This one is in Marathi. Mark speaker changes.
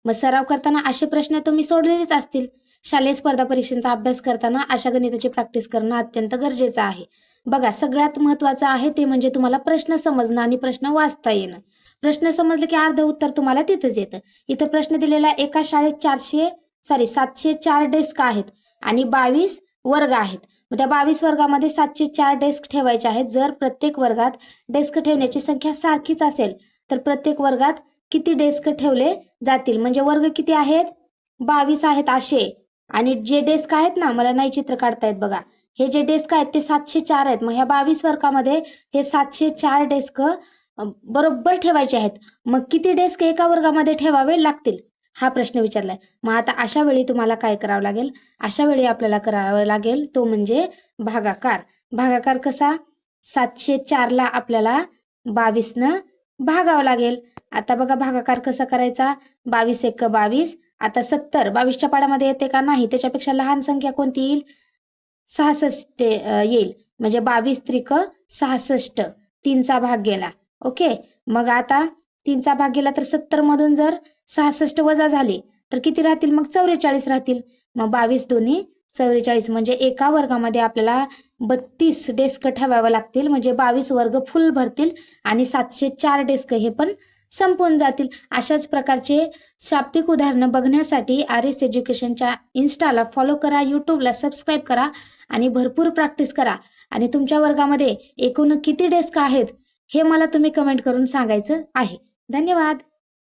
Speaker 1: मग सराव करताना असे प्रश्न तुम्ही सोडलेलेच असतील. शालेय स्पर्धा परीक्षांचा अभ्यास करताना अशा गणिताची प्रॅक्टिस करणं अत्यंत गरजेचं आहे. बघा, सगळ्यात महत्त्वाचं आहे ते म्हणजे तुम्हाला प्रश्न समजणं आणि प्रश्न वाचता येणं. प्रश्न समजले की अर्ध उत्तर तुम्हाला तिथंच येतं. इथं प्रश्न दिलेला एका शाळेत 704 डेस्क आहेत आणि 22 वर्ग आहेत. मग त्या 22 वर्गामध्ये 704 डेस्क ठेवायचे आहेत. जर प्रत्येक वर्गात डेस्क ठेवण्याची संख्या सारखीच असेल तर प्रत्येक वर्गात किती डेस्क ठेवले जातील? म्हणजे वर्ग किती आहेत? 22 आहेत असे. आणि जे डेस्क आहेत ना, मला नाही चित्र काढता येत बघा, हे जे डेस्क आहेत ते 704 आहेत. मग ह्या 22 वर्गामध्ये हे 704 डेस्क बरोबर ठेवायचे आहेत. मग किती डेस्क एका वर्गामध्ये ठेवावे लागतील हा प्रश्न विचारलाय. मग आता अशा वेळी तुम्हाला काय करावं लागेल? अशा वेळी आपल्याला करावं लागेल तो म्हणजे भागाकार. भागाकार कसा? 704ला आपल्याला 22 भागावं लागेल. आता बघा भागाकार कसा करायचा? 22 एक 22. आता 70 22च्या पाड्यामध्ये येते का? नाही. त्याच्यापेक्षा लहान संख्या कोणती येईल? 66 येईल. म्हणजे 22 त्रिक 66. 3चा भाग गेला. ओके. मग आता 3चा भाग गेला तर 70 मधून जर 66 वजा झाले तर किती राहतील? मग 44 राहतील. मग 22 दोन्ही 44. म्हणजे एका वर्गामध्ये आपल्याला 32 डेस्क ठेवावे लागतील. म्हणजे 22 वर्ग फुल भरतील आणि 704 डेस्क हे पण संपून जातील. अशाच प्रकारचे शाब्दिक उदाहरणं बघण्यासाठी RS एज्युकेशनच्या इन्स्टाला फॉलो करा, यूट्यूबला सबस्क्राईब करा आणि भरपूर प्रॅक्टिस करा. आणि तुमच्या वर्गामध्ये एकूण किती डेस्क आहेत हे मला तुम्ही कमेंट करून सांगायचं आहे. धन्यवाद.